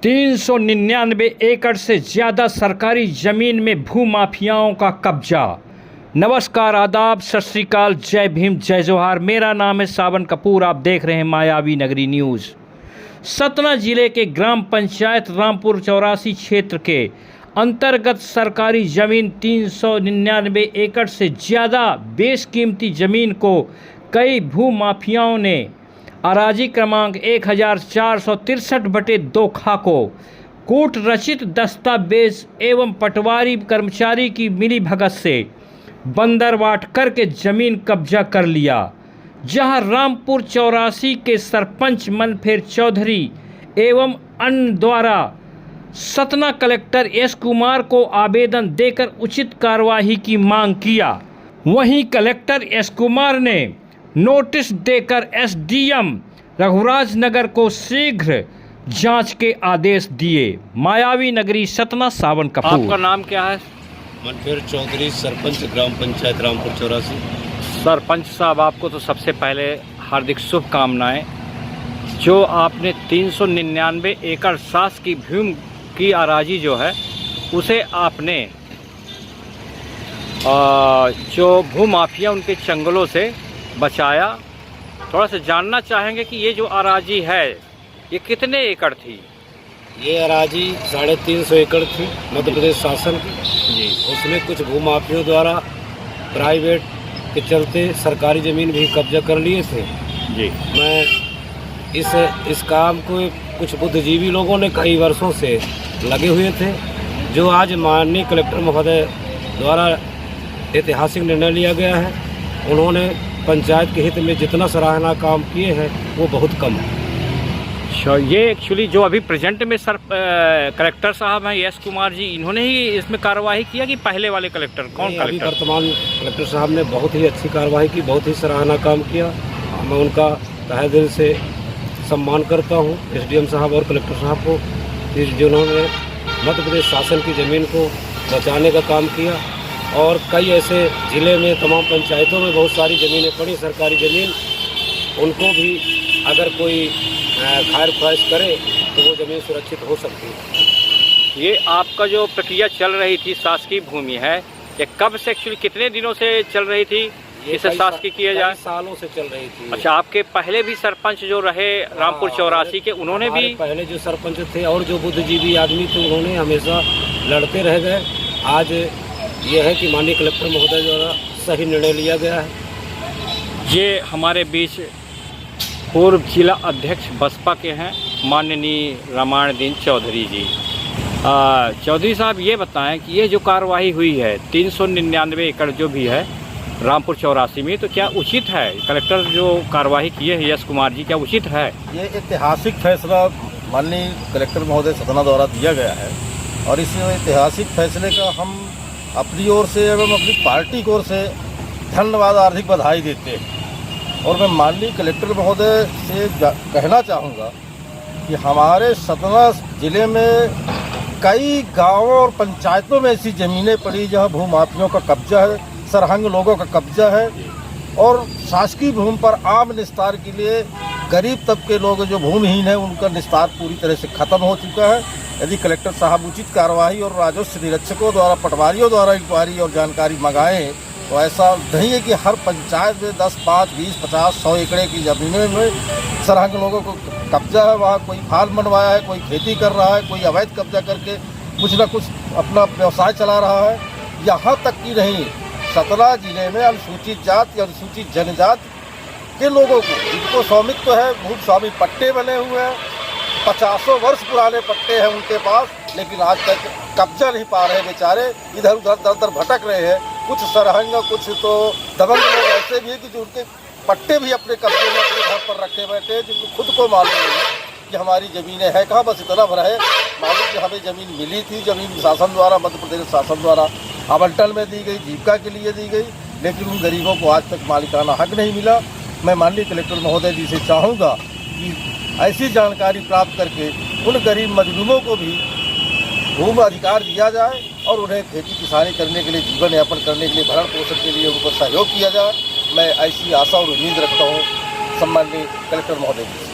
399 एकड़ से ज़्यादा सरकारी ज़मीन में भूमाफियाओं का कब्जा। नमस्कार, आदाब, सत श्री अकाल, जय भीम, जय जोहार। मेरा नाम है सावन कपूर। आप देख रहे हैं मायावी नगरी न्यूज़। सतना जिले के ग्राम पंचायत रामपुर 84 क्षेत्र के अंतर्गत सरकारी ज़मीन 399 एकड़ से ज़्यादा बेशकीमती ज़मीन को कई भूमाफियाओं ने अराजी क्रमांक 1463/2 को कूट रचित दस्तावेज एवं पटवारी कर्मचारी की मिलीभगत से बंदरवाट करके जमीन कब्जा कर लिया, जहां रामपुर 84 के सरपंच मनफेर चौधरी एवं अन्य द्वारा सतना कलेक्टर एस कुमार को आवेदन देकर उचित कार्यवाही की मांग किया। वहीं कलेक्टर एस कुमार ने नोटिस देकर एसडीएम रघुराज नगर को शीघ्र जांच के आदेश दिए। मायावी नगरी सतना, सावन कपूर। आपका नाम क्या है? मनफेर चौधरी, सरपंच ग्राम पंचायत रामपुर 84। सरपंच साहब, आपको तो सबसे पहले हार्दिक शुभकामनाएं। जो आपने 399 एकड़ सास की भूमि की अराजी जो है उसे आपने जो भूमाफिया उनके चंगलों से बचाया। थोड़ा सा जानना चाहेंगे कि ये जो अराजी है ये कितने एकड़ थी? ये अराजी 350 एकड़ थी, मध्य प्रदेश शासन की जी। उसमें कुछ भूमाफियों द्वारा प्राइवेट के चलते सरकारी ज़मीन भी कब्जा कर लिए थे जी। मैं इस काम को कुछ बुद्धिजीवी लोगों ने कई वर्षों से लगे हुए थे, जो आज माननीय कलेक्टर महोदय द्वारा ऐतिहासिक निर्णय लिया गया है। उन्होंने पंचायत के हित में जितना सराहना काम किए हैं वो बहुत कम है। ये एक्चुअली जो अभी प्रेजेंट में कलेक्टर साहब हैं एस कुमार जी, इन्होंने ही इसमें कार्रवाई किया कि पहले वाले कलेक्टर कौन? अभी वर्तमान कलेक्टर साहब ने बहुत ही अच्छी कार्रवाई की, बहुत ही सराहना काम किया। मैं उनका तहे दिल से सम्मान करता हूँ, एसडीएम साहब और कलेक्टर साहब को, जिन्होंने मध्य प्रदेश शासन की ज़मीन को बचाने का काम किया। और कई ऐसे ज़िले में तमाम पंचायतों में बहुत सारी ज़मीनें पड़ी, सरकारी ज़मीन, उनको भी अगर कोई खैर ख्वाहिश करे तो वो ज़मीन सुरक्षित हो सकती है। ये आपका जो प्रक्रिया चल रही थी, शासकीय भूमि है, ये कब से एक्चुअली कितने दिनों से चल रही थी इसे शासकीय किया जाए? सालों से चल रही थी। अच्छा, आपके पहले भी सरपंच जो रहे रामपुर 84 के, उन्होंने भी? पहले जो सरपंच थे और जो बुद्धिजीवी आदमी थे उन्होंने हमेशा लड़ते रह गए। आज ये है कि माननीय कलेक्टर महोदय द्वारा सही निर्णय लिया गया है। ये हमारे बीच पूर्व जिला अध्यक्ष बसपा के हैं माननीय रामायण दीन चौधरी जी। चौधरी साहब, ये बताएं कि ये जो कार्रवाई हुई है 399 एकड़ जो भी है रामपुर 84 में, तो क्या उचित है? कलेक्टर जो कार्रवाई किए हैं यश कुमार जी, क्या उचित है? ये ऐतिहासिक फैसला माननीय कलेक्टर महोदय सतना द्वारा दिया गया है और इस ऐतिहासिक फैसले का हम अपनी ओर से एवं अपनी पार्टी की ओर से धन्यवाद, हार्दिक बधाई देते हैं। और मैं माननीय कलेक्टर महोदय से कहना चाहूँगा कि हमारे सतना ज़िले में कई गांवों और पंचायतों में ऐसी ज़मीनें पड़ी जहां भूमाफियों का कब्जा है, सरहंग लोगों का कब्जा है और शासकीय भूमि पर आम निस्तार के लिए गरीब तबके लोग जो भूमिहीन हैं उनका निस्तार पूरी तरह से ख़त्म हो चुका है। यदि कलेक्टर साहब उचित कार्रवाई और राजस्व निरीक्षकों द्वारा, पटवारियों द्वारा इंक्वायरी और जानकारी मंगाएं तो ऐसा नहीं है कि हर पंचायत में 10, 5, 20, 50, 100 एकड़ की ज़मीनों में सरहंग लोगों को कब्जा है। वहाँ कोई फार्म बनवाया है, कोई खेती कर रहा है, कोई अवैध कब्जा करके कुछ न कुछ अपना व्यवसाय चला रहा है। यहाँ तक कि नहीं, सतना जिले में अनुसूचित जाति, अनुसूचित जनजाति के लोगों को जिनको स्वामित्व है, भूमि स्वामी पट्टे बने हुए हैं, 50 वर्ष पुराने पट्टे हैं उनके पास, लेकिन आज तक कब्जा नहीं पा रहे बेचारे, इधर उधर दर दर भटक रहे हैं। कुछ सरहंग, कुछ तो दबंग लोग ऐसे भी हैं कि जो उनके पट्टे भी अपने कब्जे में अपने घर पर रखे बैठे हैं, जिनको खुद को मालूम नहीं है कि हमारी ज़मीनें हैं कहाँ। बस इतना भरा है मालूम कि हमें ज़मीन मिली थी, ज़मीन शासन द्वारा, मध्य प्रदेश शासन द्वारा आवंटन में दी गई, जीविका के लिए दी गई, लेकिन उन गरीबों को आज तक मालिकाना हक नहीं मिला। मैं माननीय कलेक्टर महोदय जी से चाहूँगा कि ऐसी जानकारी प्राप्त करके उन गरीब मजलूमों को भी भूमि अधिकार दिया जाए और उन्हें खेती किसानी करने के लिए, जीवन यापन करने के लिए, भरण पोषण के लिए उनको सहयोग किया जाए। मैं ऐसी आशा और उम्मीद रखता हूँ सम्माननीय कलेक्टर महोदय जी।